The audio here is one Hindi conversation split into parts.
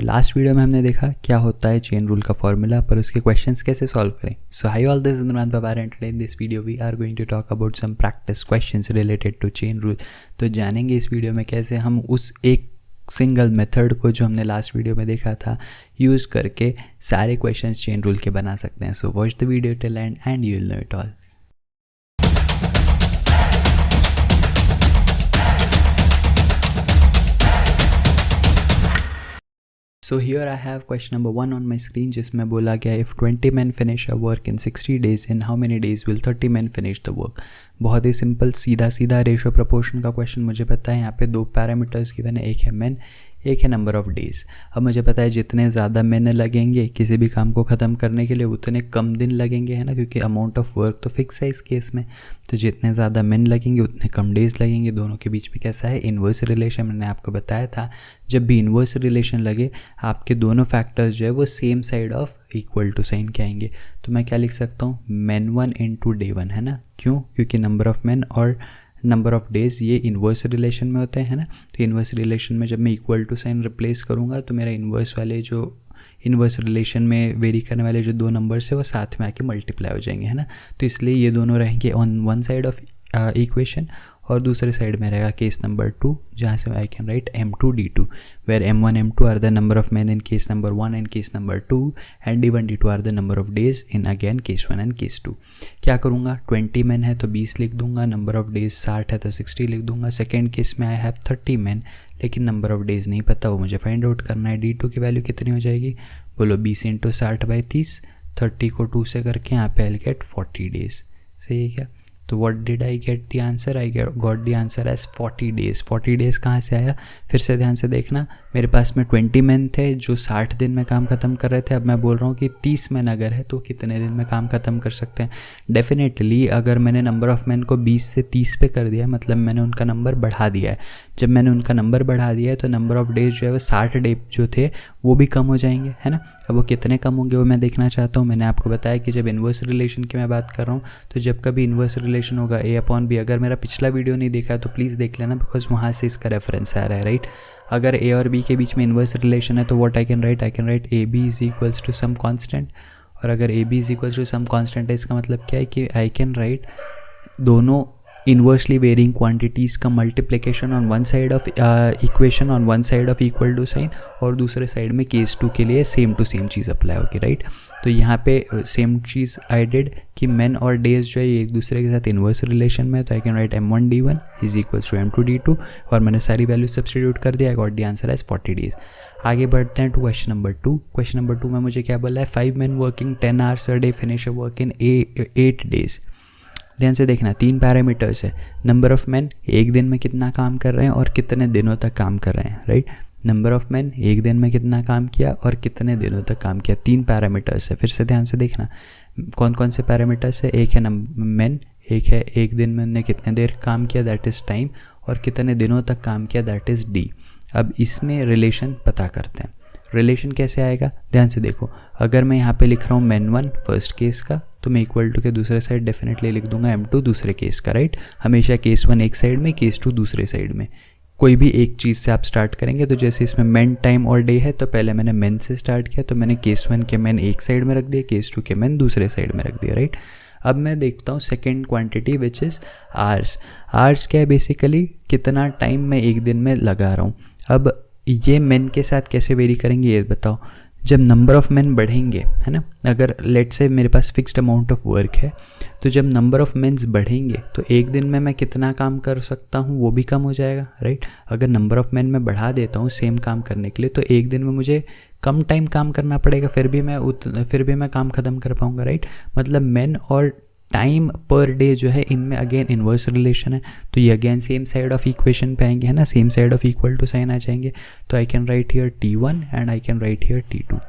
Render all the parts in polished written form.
तो लास्ट वीडियो में हमने देखा क्या होता है चेन रूल का फॉर्मूला, पर उसके क्वेश्चंस कैसे सॉल्व करें। So hi all, this is Imran Pawar and today in this video we are going to talk about some practice questions related to chain rule. तो जानेंगे इस वीडियो में कैसे हम उस एक सिंगल मेथड को जो हमने लास्ट वीडियो में देखा था यूज़ करके सारे क्वेश्चंस चेन रूल के बना सकते हैं। So watch the video till end and you will know it all. So here I have question number 1 on my screen जिसमें बोला गया if 20 men finish a work in 60 days in how many days will 30 men finish the work। बहुत ही सिंपल सीधा रेशियो प्रोपोर्शन का क्वेश्चन मुझे पता है। यहाँ पे दो पैरामीटर्स गिवन है, एक है मेन एक है नंबर ऑफ़ डेज़। अब मुझे पता है जितने ज़्यादा मेन लगेंगे किसी भी काम को ख़त्म करने के लिए उतने कम दिन लगेंगे, है ना, क्योंकि अमाउंट ऑफ वर्क तो फिक्स है इस केस में। तो जितने ज़्यादा मेन लगेंगे उतने कम डेज़ लगेंगे। दोनों के बीच में कैसा है इन्वर्स रिलेशन, मैंने आपको बताया था जब भी इन्वर्स रिलेशन लगे आपके दोनों फैक्टर्स जो है वो same side of equal to sign के आएंगे। तो मैं क्या लिख सकता हूँ men 1 into day 1, है ना। क्यों? क्योंकि नंबर ऑफ़ मैन और नंबर ऑफ़ डेज़ ये इन्वर्स रिलेशन में होते हैं ना। तो इन्वर्स रिलेशन में जब मैं इक्वल टू साइन रिप्लेस करूँगा तो मेरा इन्वर्स वाले जो इन्वर्स रिलेशन में वेरी करने वाले जो दो नंबर्स है वो साथ में आके मल्टीप्लाई हो जाएंगे, है ना। तो इसलिए ये दोनों रहेंगे on one side of equation और दूसरे साइड में रहेगा केस नंबर 2 जहाँ से I can write m2 d2 where m1 m2 are the number of man in case number 1 and case number 2 and d1 d2 are the number of days in again case 1 and case 2। क्या करूँगा 20 मैन है तो 20 लिख दूंगा, नंबर ऑफ डेज 60 है तो 60 लिख दूंगा। सेकेंड केस में आई हैव 30 मैन लेकिन नंबर ऑफ डेज नहीं पता, वो मुझे फाइंड आउट करना है। d2 की वैल्यू कितनी हो जाएगी बोलो 20 × 60/30, 30 को 2 से करके यहाँ पे आई गेट 40 डेज। सही है क्या? तो what did I get the answer, I got the answer as 40 days. 40 days कहाँ से आया फिर से ध्यान से देखना। मेरे पास में 20 मैन थे जो 60 दिन में काम ख़त्म कर रहे थे। अब मैं बोल रहा हूँ कि 30 मैन अगर है तो कितने दिन में काम ख़त्म कर सकते हैं। डेफिनेटली अगर मैंने नंबर ऑफ़ मैन को 20 से 30 पे कर दिया मतलब मैंने उनका नंबर बढ़ा दिया है। जब मैंने उनका नंबर बढ़ा दिया है तो नंबर ऑफ़ डेज जो है वो 60 डे जो थे वो भी कम हो जाएंगे, है ना। अब वो कितने कम होंगे वो मैं देखना चाहता हूँ। मैंने आपको बताया कि जब इन्वर्स रिलेशन की मैं बात कर रहा हूँ तो जब कभी इन्वर्स रिलेशन होगा a/b। अगर मेरा पिछला वीडियो नहीं देखा है तो प्लीज़ देख लेना बिकॉज वहाँ से इसका रेफरेंस आ रहा है, राइट। अगर a और b के बीच में इन्वर्स रिलेशन है तो what I can write ab is equals to some constant. और अगर ab is equals to some constant है इसका मतलब क्या है कि आई कैन राइट दोनों इन्वर्सली वेरिंग क्वांटिटीज़ का multiplication on one side of equation on one side of equal to sign और दूसरे साइड में केस 2 के लिए सेम टू सेम चीज़ अप्लाई होगी, राइट। तो यहाँ पे सेम चीज़ आई डिड कि मेन और डेज जो है एक दूसरे के साथ इन्वर्स रिलेशन में है। तो I can write m1 d1 is equals to m2 d2 और मैंने सारी वैल्यू सब्स्टिट्यूट कर दिया। I got the answer as 40 days. आगे बढ़ते हैं to question number 2। Question number 2 में मुझे क्या बोला है 5 men working 10 hours a day finish a work in 8 days। ध्यान से देखना 3 पैरामीटर्स है। नंबर ऑफ़ मैन एक दिन में कितना काम कर रहे हैं और कितने दिनों तक काम कर रहे हैं, राइट। नंबर ऑफ़ मैन एक दिन में कितना काम किया और कितने दिनों तक काम किया, 3 पैरामीटर्स है। फिर से ध्यान से देखना कौन कौन से पैरामीटर्स है। एक है मैन, एक है एक दिन में उन्होंने कितने देर काम किया दैट इज़ टाइम, और कितने दिनों तक काम किया दैट इज़ डी। अब इसमें रिलेशन पता करते हैं। रिलेशन कैसे आएगा ध्यान से देखो। अगर मैं यहाँ पे लिख रहा हूँ men 1 फर्स्ट केस का तो मैं इक्वल टू के दूसरे साइड डेफिनेटली लिख दूंगा m2 दूसरे केस का, राइट। हमेशा केस 1 एक साइड में केस 2 दूसरे साइड में। कोई भी एक चीज़ से आप स्टार्ट करेंगे तो जैसे इसमें men टाइम और डे है तो पहले मैंने men से स्टार्ट किया तो मैंने केस 1 के men एक साइड में रख दिया, केस 2 के men दूसरे साइड में रख दिया, राइट। अब मैं देखता हूँ second quantity which is hours. Hours क्या है बेसिकली कितना टाइम मैं एक दिन में लगा रहा हूँ। अब ये मेन के साथ कैसे वेरी करेंगे ये बताओ। जब नंबर ऑफ़ मेन बढ़ेंगे, है ना, अगर लेट से मेरे पास फिक्स्ड अमाउंट ऑफ वर्क है तो जब नंबर ऑफ़ मेन्स बढ़ेंगे तो एक दिन में मैं कितना काम कर सकता हूँ वो भी कम हो जाएगा, राइट। अगर नंबर ऑफ़ मेन मैं बढ़ा देता हूँ सेम काम करने के लिए तो एक दिन में मुझे कम टाइम काम करना पड़ेगा फिर भी मैं काम ख़त्म कर पाऊँगा, राइट। मतलब मेन और टाइम पर डे जो है इनमें अगेन इन्वर्स रिलेशन है तो ये again same side of equation पे आएंगे, है ना, same side of equal to sign आ जाएंगे। तो I can write here t1 and I can write here t2।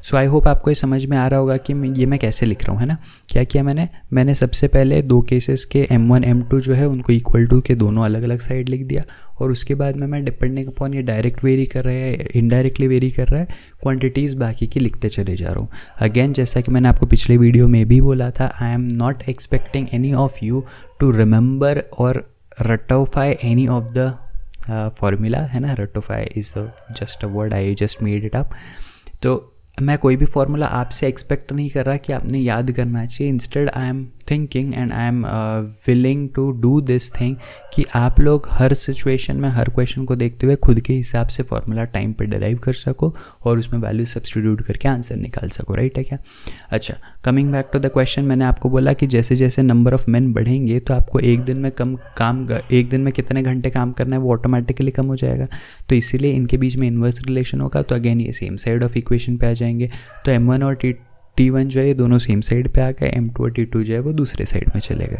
So I hope आपको ये समझ में आ रहा होगा कि मैं कैसे लिख रहा हूँ, है ना। क्या किया मैंने सबसे पहले 2 केसेस के m1 m2 जो है उनको इक्वल टू के दोनों अलग अलग साइड लिख दिया और उसके बाद में मैं डिपेंडिंग अपॉन ये डायरेक्ट वेरी कर रहा है इनडायरेक्टली वेरी कर रहा है क्वांटिटीज़ बाकी की लिखते चले जा रहा हूँ। अगेन जैसा कि मैंने आपको पिछले वीडियो में भी बोला था I am not expecting any of you to remember और रटोफाई एनी ऑफ द फॉर्मूला है ना, रटोफाई is just a word, I just made up अप। तो मैं कोई भी फार्मूला आपसे एक्सपेक्ट नहीं कर रहा कि आपने याद करना चाहिए। Instead I am thinking and I am willing to do this thing कि आप लोग हर सिचुएशन में हर क्वेश्चन को देखते हुए खुद के हिसाब से फार्मूला टाइम पे डिराइव कर सको और उसमें वैल्यू सब्स्टिट्यूट करके आंसर निकाल सको, राइट है क्या? अच्छा, coming back to the question, मैंने आपको बोला कि जैसे जैसे नंबर ऑफ मेन बढ़ेंगे तो आपको एक दिन में कितने घंटे काम करना है वो ऑटोमेटिकली कम हो जाएगा। तो इसीलिए इनके बीच में इन्वर्स रिलेशन होगा। तो अगेन ये सेम साइड ऑफ इक्वेशन पे आ जाएंगे। तो M1 और T1 जो है दोनों सेम साइड पे आ गए, M2 और T2 जो है वो दूसरे साइड में चले गए।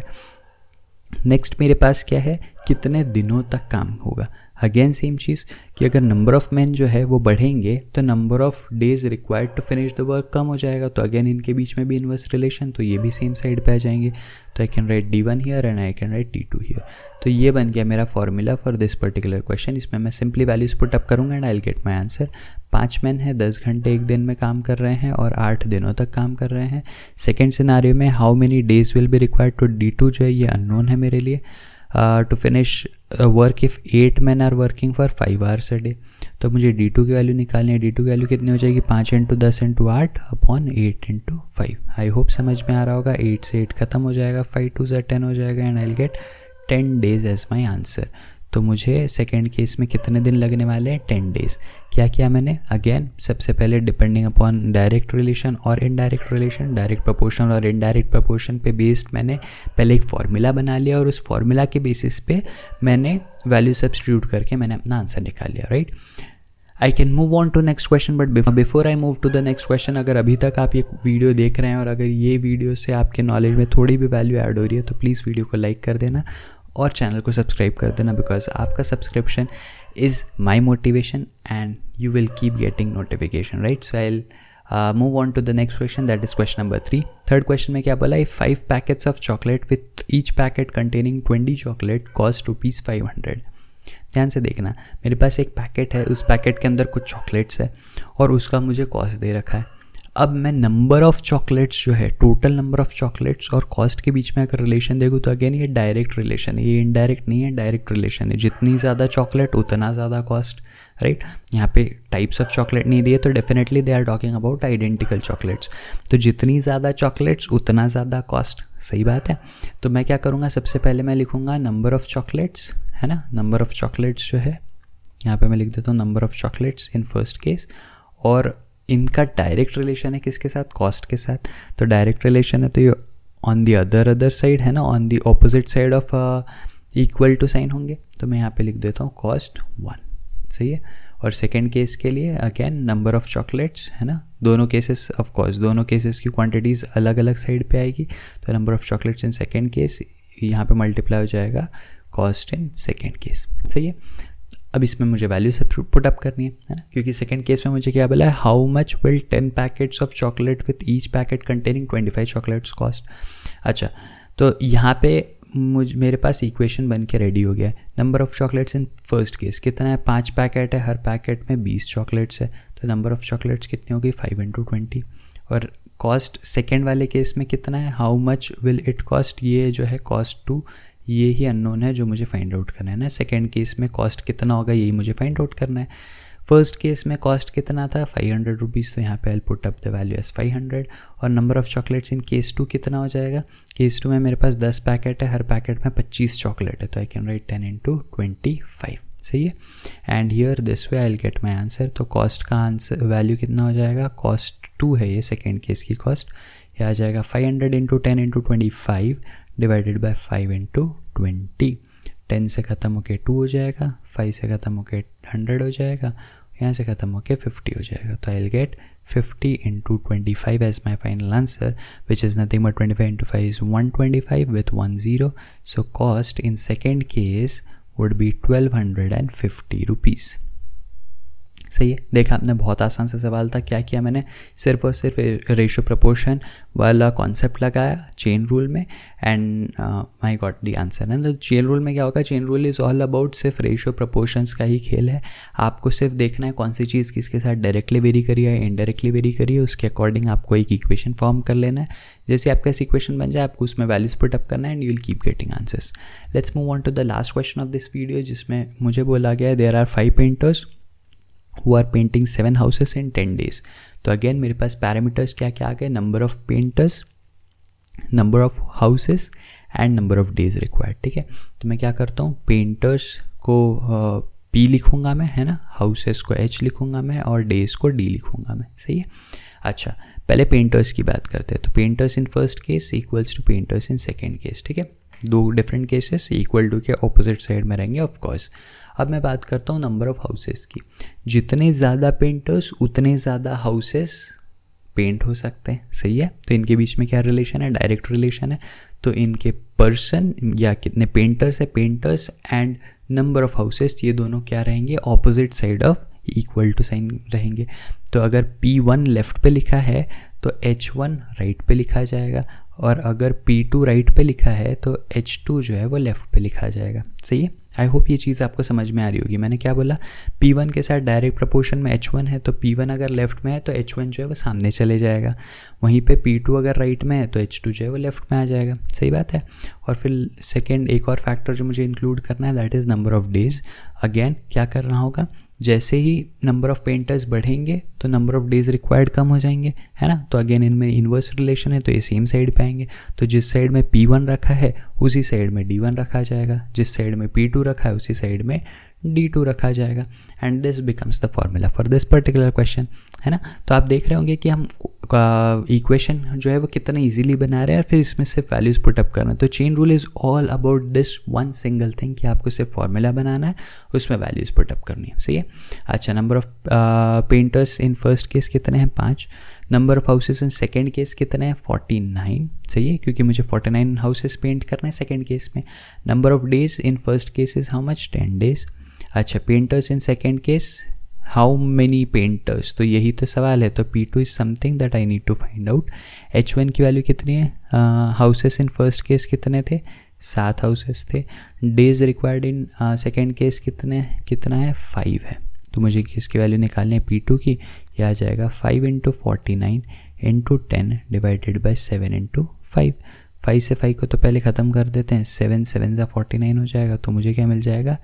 नेक्स्ट मेरे पास क्या है, कितने दिनों तक काम होगा। अगेन सेम चीज़ कि अगर नंबर ऑफ मैन जो है वो बढ़ेंगे तो number of days required to finish the work कम हो जाएगा। तो अगेन इनके बीच में भी इन्वर्स रिलेशन, तो ये भी सेम साइड पे आ जाएंगे। तो I can right D1 here and I can right T2 here. तो ये बन गया मेरा formula for this particular question. इसमें मैं सिंपली वैल्यूज पुट अप करूँगा and I will get my answer. 5 man है, 10 घंटे एक दिन में काम कर रहे हैं और 8 दिनों तक काम कर रहे हैं। सेकेंड सिनारियो में how many days will be required to D2 जो है ये अननोन है मेरे लिए। To finish work if 8 man are working for 5 hours a day. तो मुझे D2 की वैल्यू निकालनी है। D2 की वैल्यू कितनी हो जाएगी, 5 × 10 × 8 अपॉन 8 × 5। आई होप समझ में आ रहा होगा। 8 से 8 खत्म हो जाएगा, 5 2 × 10 हो जाएगा and I will get 10 days as my answer. तो मुझे सेकेंड केस में कितने दिन लगने वाले हैं, 10 डेज। क्या किया मैंने, अगेन सबसे पहले डिपेंडिंग अपॉन डायरेक्ट रिलेशन और इनडायरेक्ट रिलेशन, डायरेक्ट प्रोपोर्शन और इनडायरेक्ट प्रोपोर्शन पे बेस्ड मैंने पहले एक फार्मूला बना लिया और उस फार्मूला के बेसिस पे मैंने वैल्यू सब्स्टिट्यूट करके मैंने अपना आंसर निकाल लिया, right. I can move on to next question, but before I move to the next question, अगर अभी तक आप ये वीडियो देख रहे हैं और अगर ये वीडियो से आपके नॉलेज में थोड़ी भी वैल्यू ऐड हो रही है तो प्लीज़ वीडियो को लाइक कर देना और चैनल को सब्सक्राइब कर देना, बिकॉज आपका subscription is my motivation and you will keep getting notification, right. So I move on to the next question, that is question number 3। Third question में क्या बोला, if 5 packets of chocolate with each packet containing 20 chocolate cost ₹500। ध्यान से देखना, मेरे पास एक पैकेट है, उस पैकेट के अंदर कुछ चॉकलेट्स है और उसका मुझे कॉस्ट दे रखा है। अब मैं नंबर ऑफ़ चॉकलेट्स जो है, टोटल नंबर ऑफ़ चॉकलेट्स और कॉस्ट के बीच में अगर रिलेशन देखूँ तो अगेन ये डायरेक्ट रिलेशन है, ये इनडायरेक्ट नहीं है, डायरेक्ट रिलेशन है। जितनी ज़्यादा चॉकलेट उतना ज़्यादा कॉस्ट, राइट। यहाँ पे टाइप्स ऑफ चॉकलेट नहीं दिए तो definitely they are talking about identical chocolates. तो जितनी ज़्यादा चॉकलेट्स उतना ज़्यादा कॉस्ट, सही बात है। तो मैं क्या करूँगा, सबसे पहले मैं लिखूँगा नंबर ऑफ़ चॉकलेट्स, है ना। नंबर ऑफ़ चॉकलेट्स जो है यहाँ पे मैं लिख देता हूँ number of chocolates in first case, और इनका डायरेक्ट रिलेशन है किसके साथ, कॉस्ट के साथ। तो डायरेक्ट रिलेशन है तो ये ऑन दी अदर साइड है ना, on the opposite side of equal to sign होंगे। तो मैं यहाँ पे लिख देता हूँ कॉस्ट 1, सही है। और सेकेंड केस के लिए अगेन नंबर ऑफ़ चॉकलेट्स, है ना। दोनों केसेस ऑफ कोर्स दोनों केसेस की क्वांटिटीज़ अलग अलग साइड पे आएगी। तो number of chocolates in second case यहाँ पे मल्टीप्लाई हो जाएगा कॉस्ट इन सेकेंड केस, सही है। अब इसमें मुझे वैल्यू सब पुट अप करनी है ना, क्योंकि सेकंड केस में मुझे क्या बोला है, how much will 10 packets of chocolate with each packet containing 25 chocolates cost. अच्छा, तो यहाँ पे मेरे पास इक्वेशन बन के रेडी हो गया है। Number of chocolates in first case कितना है, 5 पैकेट है, हर पैकेट में 20 चॉकलेट्स है। तो नंबर ऑफ़ चॉकलेट्स कितनी होगी, 5 × 20। और कॉस्ट सेकेंड वाले केस में कितना है, how much will it cost, ये जो है कॉस्ट 2, ये ही अननोन है जो मुझे फाइंड आउट करना है ना। सेकेंड केस में कॉस्ट कितना होगा यही मुझे फाइंड आउट करना है। फर्स्ट केस में कॉस्ट कितना था, 500 रुपीज़, तो यहाँ पे I put up the value as 500। और number of chocolates in case 2 कितना हो जाएगा, केस 2 में मेरे पास 10 पैकेट है, हर पैकेट में 25 चॉकलेट है। तो आई कैन राइट 10 × 25, सही है। And here this way I will get my answer. तो कॉस्ट का आंसर वैल्यू कितना हो जाएगा, कॉस्ट 2 है ये सेकेंड केस की कॉस्ट, ये आ जाएगा 500 × 10 × 25 डिवाइडेड बाय 5 × 20। 10 से ख़त्म होके 2 हो जाएगा, 5 से ख़त्म होके 100 हो जाएगा, यहाँ से ख़त्म होके 50 हो जाएगा। तो I will get 50 × 25 as my final answer, which is nothing but 25 × 5 is 125 with 1 0. So cost in second case would be 1250 rupees. सही है। देखा आपने, बहुत आसान सा सवाल था। क्या किया मैंने, सिर्फ और सिर्फ रेशियो प्रपोर्शन वाला कॉन्सेप्ट लगाया चेन रूल में and I got the answer. है तो चेन रूल में क्या होगा, chain rule is all about सिर्फ रेशियो प्रपोर्शंस का ही खेल है। आपको सिर्फ देखना है कौन सी चीज़ किसके साथ डायरेक्टली वेरी करी है, इनडायरेक्टली वेरी करी है, उसके अकॉर्डिंग आपको एक इक्वेशन फॉर्म कर लेना है। जैसे आपका इक्वेशन बन जाए आपको उसमें वैल्यूज पुट अप करना है and you will keep getting answers. Let's move on to the last question of this video, जिसमें मुझे बोला गया है there are 5 painters who are painting 7 houses in 10 days। तो अगेन मेरे पास पैरामीटर्स क्या क्या आ गए, number of painters, number of houses and number of days required. ठीक है, तो मैं क्या करता हूँ, पेंटर्स को P लिखूँगा मैं, है ना, हाउसेस को H लिखूँगा मैं और डेज को D लिखूँगा मैं। सही है। अच्छा, पहले पेंटर्स की बात करते हैं। तो painters in first case equals to painters in second case. ठीक है, दो डिफरेंट केसेस इक्वल टू के ऑपोजिट साइड में रहेंगे ऑफ कोर्स। अब मैं बात करता हूँ नंबर ऑफ हाउसेस की। जितने ज़्यादा पेंटर्स उतने ज़्यादा हाउसेस पेंट हो सकते हैं। सही है। तो इनके बीच में क्या रिलेशन है, डायरेक्ट रिलेशन है। तो इनके पर्सन या कितने पेंटर्स है, painters and number of houses, ये दोनों क्या रहेंगे, opposite side of equal to sign रहेंगे। तो अगर P1 लेफ्ट पे लिखा है तो H1 राइट पे लिखा जाएगा, और अगर P2 राइट पे लिखा है तो H2 जो है वो लेफ़्ट पे लिखा जाएगा। सही है। आई होप ये चीज़ आपको समझ में आ रही होगी। मैंने क्या बोला, P1 के साथ डायरेक्ट प्रपोर्शन में H1 है, तो P1 अगर लेफ़्ट में है तो H1 जो है वो सामने चले जाएगा। वहीं पे P2 अगर राइट में है तो H2 जो है वो लेफ़्ट में आ जाएगा। सही बात है। और फिर सेकेंड एक और फैक्टर जो मुझे इंक्लूड करना है, that is number of days. Again क्या करना होगा, जैसे ही नंबर ऑफ़ पेंटर्स बढ़ेंगे तो नंबर ऑफ़ डेज़ रिक्वायर्ड कम हो जाएंगे, है ना। तो अगेन इनमें इन्वर्स रिलेशन है, तो ये सेम साइड पे आएंगे। तो जिस साइड में P1 रखा है उसी साइड में D1 रखा जाएगा, जिस साइड में P2 रखा है उसी साइड में D2 रखा जाएगा। And this becomes the formula for this particular question, है ना। तो आप देख रहे होंगे कि हम इक्वेशन जो है वो कितना इजीली बना रहे हैं, और फिर इसमें सिर्फ वैल्यूज़ पुटअप करना है। तो chain rule is all about this one single thing कि आपको सिर्फ फॉर्मूला बनाना है, उसमें वैल्यूज़ पुटअप करनी है। सही है। अच्छा, number of painters in first case कितने हैं, 5। Number of houses in second case कितने हैं, 49। सही है, क्योंकि मुझे 49 हाउसेस पेंट करना है सेकेंड केस में। Number of days in first case is how much, 10 days. अच्छा, painters in second case, how many painters, तो यही तो सवाल है। तो P2 is something that I need to find out. H1 की वैल्यू कितनी है, हाउसेस इन फर्स्ट केस कितने थे, 7 हाउसेस थे। Days required in second case कितना है, 5 है। तो मुझे इसकी वैल्यू निकालनी है P2 की, यह आ जाएगा 5 × 49 × 10 डिवाइडेड बाई 7 × 5। 5 से 5 को तो पहले ख़त्म कर देते हैं, 7 7 49 हो जाएगा। तो मुझे क्या मिल जाएगा,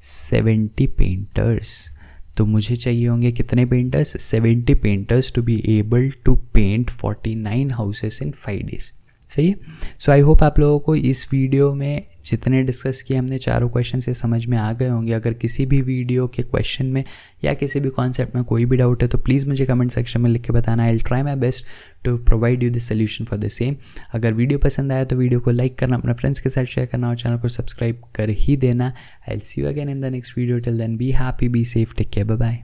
70 पेंटर्स। तो मुझे चाहिए होंगे कितने painters, 70 painters to be able to paint 49 houses in 5 days. सही है। सो आई होप आप लोगों को इस वीडियो में जितने डिस्कस किए हमने चारों क्वेश्चन से समझ में आ गए होंगे। अगर किसी भी वीडियो के क्वेश्चन में या किसी भी कॉन्सेप्ट में कोई भी डाउट है तो प्लीज़ मुझे कमेंट सेक्शन में लिख के बताना। I will try my best to provide you the solution for the same. अगर वीडियो पसंद आया तो वीडियो को लाइक करना, अपने फ्रेंड्स के साथ शेयर करना और चैनल को सब्सक्राइब कर ही देना। I will see you again in the next video. Till then be happy, be safe, take care, bye bye.